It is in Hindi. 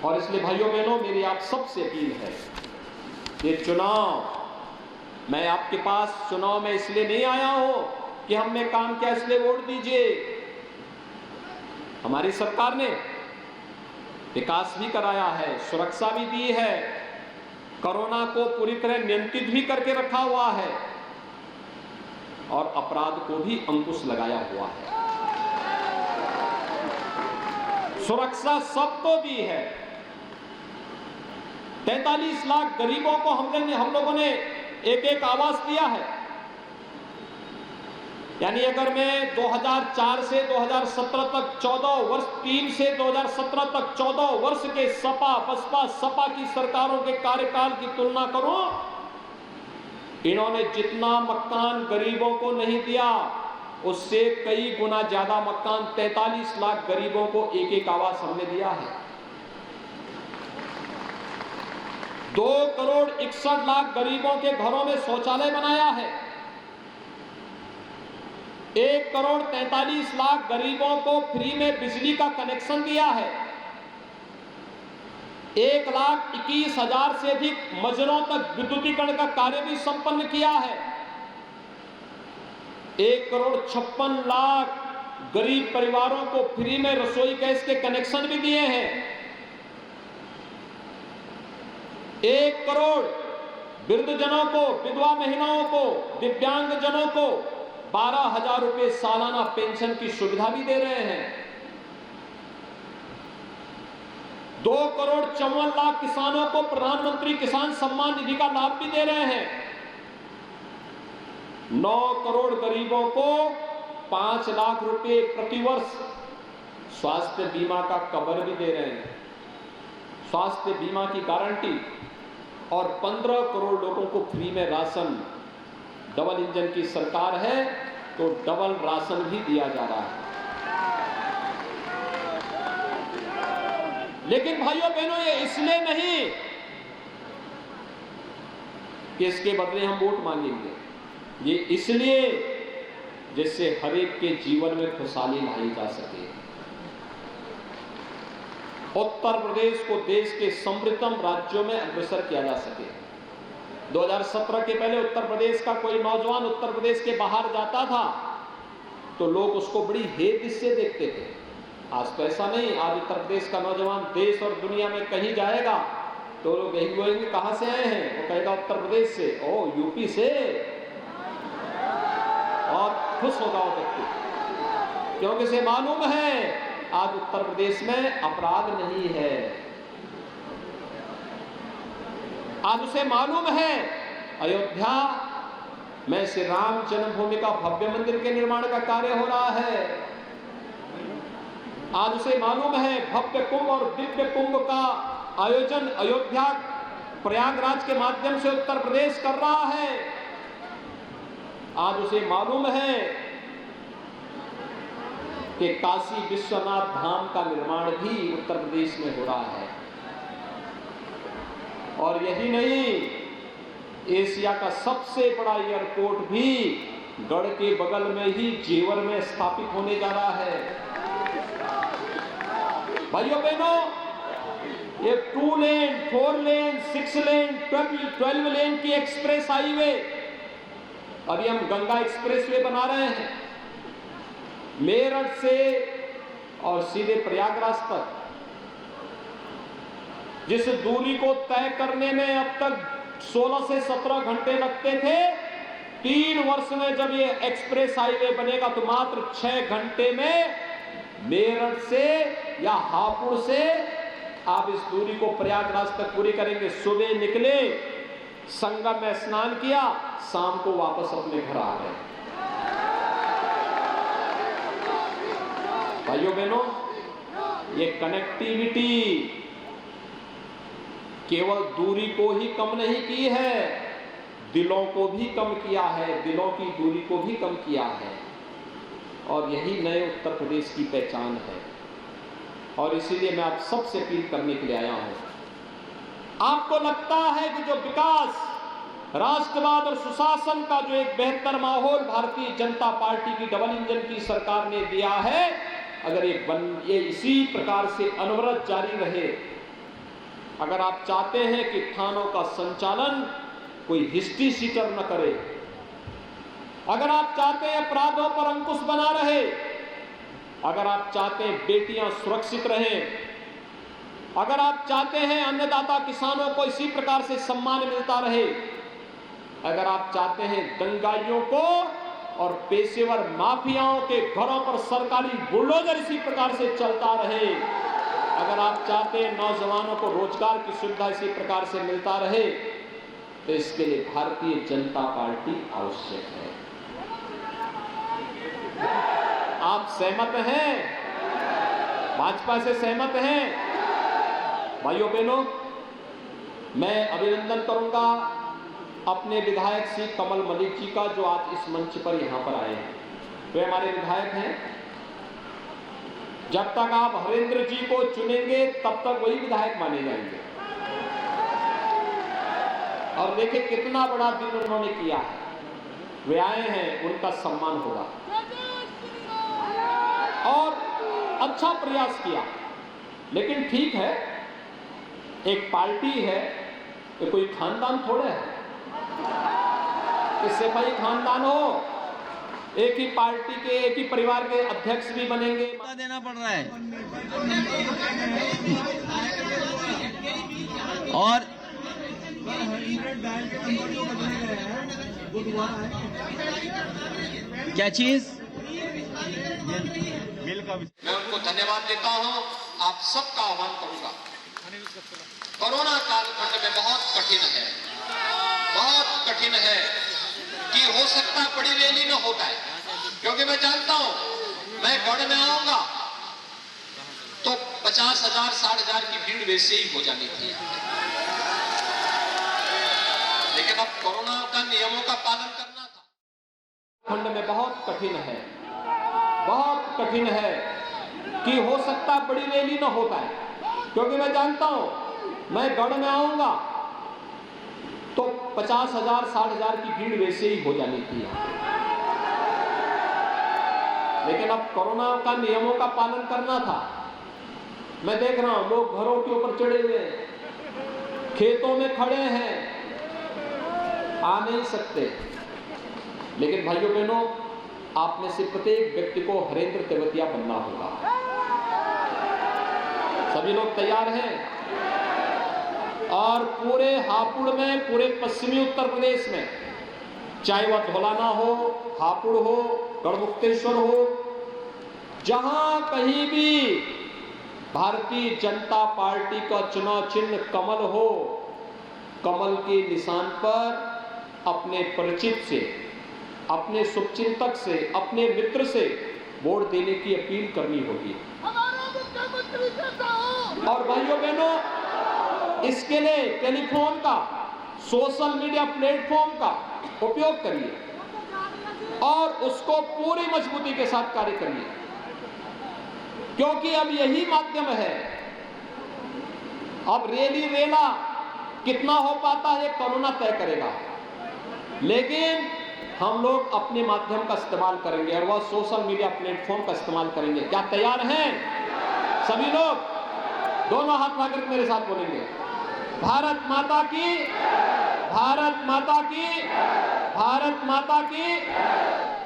और इसलिए भाइयों बहनों, मेरी आप सबसे अपील है, ये चुनाव, मैं आपके पास चुनाव में इसलिए नहीं आया हूं कि हमने काम किया इसलिए वोट दीजिए। हमारी सरकार ने विकास भी कराया है, सुरक्षा भी दी है, कोरोना को पूरी तरह नियंत्रित भी करके रखा हुआ है और अपराध को भी अंकुश लगाया हुआ है। सुरक्षा सबको दी है। 43 लाख गरीबों को हम लोगों ने एक आवास दिया है। यानी अगर मैं 2004 से 2017 तक 14 वर्ष, 3 से 2017 तक 14 वर्ष के बसपा की सरकारों के कार्यकाल की तुलना करूं, इन्होंने जितना मकान गरीबों को नहीं दिया, उससे कई गुना ज्यादा मकान 43 लाख गरीबों को एक आवास हमने दिया है। 2 करोड़ 61 लाख गरीबों के घरों में शौचालय बनाया है। 1 करोड़ 43 लाख गरीबों को फ्री में बिजली का कनेक्शन दिया है। 1,21,000 से अधिक मजरों तक विद्युतीकरण का कार्य भी संपन्न किया है। 1 करोड़ 56 लाख गरीब परिवारों को फ्री में रसोई गैस के कनेक्शन भी दिए हैं। 1 करोड़ वृद्धजनों को, विधवा महिलाओं को, दिव्यांग जनों को 12,000 रुपए सालाना पेंशन की सुविधा भी दे रहे हैं। 2 करोड़ 54 लाख किसानों को प्रधानमंत्री किसान सम्मान निधि का लाभ भी दे रहे हैं। 9 करोड़ गरीबों को 5 लाख रुपए प्रतिवर्ष स्वास्थ्य बीमा का कवर भी दे रहे हैं, स्वास्थ्य बीमा की गारंटी, और 15 करोड़ लोगों को फ्री में राशन। डबल इंजन की सरकार है तो डबल राशन भी दिया जा रहा है। लेकिन भाइयों बहनों, ये इसलिए नहीं कि इसके बदले हम वोट मांगेंगे, ये इसलिए जिससे हर एक के जीवन में खुशहाली लाई जा सके। उत्तर प्रदेश को देश के समृद्धतम राज्यों में अग्रसर किया जा सके। 2017 के पहले उत्तर प्रदेश का कोई नौजवान उत्तर प्रदेश के बाहर जाता था तो लोग उसको बड़ी हेय से देखते थे। आज तो ऐसा नहीं। आज उत्तर प्रदेश का नौजवान देश और दुनिया में कहीं जाएगा तो लोग यही बोलेंगे, कहां से आए हैं? वो कहेगा उत्तर प्रदेश से। ओ, यूपी से। और खुश होगा वो व्यक्ति, क्योंकि इसे मालूम है आज उत्तर प्रदेश में अपराध नहीं है। आज उसे मालूम है अयोध्या में श्री राम जन्मभूमि का भव्य मंदिर के निर्माण का कार्य हो रहा है। आज उसे मालूम है भव्य कुंभ और दिव्य कुंभ का आयोजन अयोध्या प्रयागराज के माध्यम से उत्तर प्रदेश कर रहा है। आज उसे मालूम है कि काशी विश्वनाथ धाम का निर्माण भी उत्तर प्रदेश में हो रहा है। और यही नहीं, एशिया का सबसे बड़ा एयरपोर्ट भी गढ़ के बगल में ही जेवर में स्थापित होने जा रहा है। भाइयों बहनों, ये 2 लेन, 4 लेन, 6 लेन, 12 लेन की एक्सप्रेस हाईवे, अभी हम गंगा एक्सप्रेसवे बना रहे हैं मेरठ से और सीधे प्रयागराज तक। जिस दूरी को तय करने में अब तक 16 से 17 घंटे लगते थे, 3 वर्ष में जब ये एक्सप्रेस हाईवे बनेगा तो मात्र 6 घंटे में मेरठ से या हापुड़ से आप इस दूरी को प्रयागराज तक पूरी करेंगे। सुबह निकले, संगम में स्नान किया, शाम को वापस अपने घर आ गए। भाइयों बहनों, ये कनेक्टिविटी केवल दूरी को ही कम नहीं की है, दिलों को भी कम किया है, दिलों की दूरी को भी कम किया है। और यही नए उत्तर प्रदेश की पहचान है। और इसीलिए मैं आप सबसे अपील करने के लिए आया हूं। आपको लगता है कि जो विकास, राष्ट्रवाद और सुशासन का जो एक बेहतर माहौल भारतीय जनता पार्टी की डबल इंजन की सरकार ने दिया है, अगर ये इसी प्रकार से अनवरत जारी रहे अगर आप चाहते हैं कि थानों का संचालन कोई हिस्ट्री शीटर न करे, अगर आप चाहते हैं अपराधों पर अंकुश बना रहे, अगर आप चाहते हैं बेटियां सुरक्षित रहें, अगर आप चाहते हैं अन्नदाता किसानों को इसी प्रकार से सम्मान मिलता रहे, अगर आप चाहते हैं दंगाइयों को और पेशेवर माफियाओं के घरों पर सरकारी बुलडोजर इसी प्रकार से चलता रहे, अगर आप चाहते हैं नौजवानों को रोजगार की सुविधा इसी प्रकार से मिलता रहे, तो इसके लिए भारतीय जनता पार्टी आवश्यक है। आप सहमत हैं? भाजपा से सहमत हैं? भाइयों बहनों, मैं अभिनंदन करूंगा अपने विधायक श्री कमल मलिक जी का, जो आज इस मंच पर यहां पर आए हैं। वे हमारे विधायक हैं। जब तक आप हरेंद्र जी को चुनेंगे तब तक वही विधायक माने जाएंगे। और देखिए कितना बड़ा दिल उन्होंने किया है। वे आए हैं, उनका सम्मान होगा और अच्छा प्रयास किया। लेकिन ठीक है, एक पार्टी है, ये कोई खानदान थोड़े है कि सिपाही खानदान हो, एक ही पार्टी के, एक ही परिवार के अध्यक्ष भी बनेंगे। देना पड़ रहा है। और क्या चीज मैं उनको धन्यवाद देता हूं। आप सबका आह्वान करूंगा। कोरोना कालखंड में बहुत कठिन है कि हो सकता बड़ी रैली न हो पाए, क्योंकि मैं जानता हूं मैं गढ़ में आऊंगा तो 50,000 60,000 की भीड़ वैसे ही हो जानी थी। लेकिन अब कोरोना का नियमों का पालन करना था। खंड में बहुत कठिन है कि हो सकता बड़ी रैली न हो पाए, क्योंकि मैं जानता हूं मैं गढ़ में आऊंगा तो 50,000 60,000 की भीड़ वैसे ही हो जानी थी। लेकिन अब कोरोना का नियमों का पालन करना था। मैं देख रहा हूं लोग घरों के ऊपर चढ़े हुए हैं, खेतों में खड़े हैं, आ नहीं सकते। लेकिन भाइयों बहनों, आप में से प्रत्येक व्यक्ति को हरेंद्र तेवतिया बनना होगा। सभी लोग तैयार हैं? और पूरे हापुड़ में, पूरे पश्चिमी उत्तर प्रदेश में, चाहे वह धौलाना हो, हापुड़ हो, गढ़मुक्तेश्वर हो, जहां कहीं भी भारतीय जनता पार्टी का चुनाव चिन्ह कमल हो, कमल के निशान पर अपने परिचित से, अपने शुभचिंतक से, अपने मित्र से वोट देने की अपील करनी होगी। और भाइयों बहनों, इसके लिए टेलीफोन का, सोशल मीडिया प्लेटफॉर्म का उपयोग करिए और उसको पूरी मजबूती के साथ कार्य करिए, क्योंकि अब यही माध्यम है। अब रैली रेला कितना हो पाता है कोरोना तय करेगा, लेकिन हम लोग अपने माध्यम का इस्तेमाल करेंगे और वह सोशल मीडिया प्लेटफॉर्म का इस्तेमाल करेंगे। क्या तैयार हैं सभी लोग? दोनों हाथ उठाकर मेरे साथ बोलेंगे, भारत माता की, भारत माता की, भारत माता की।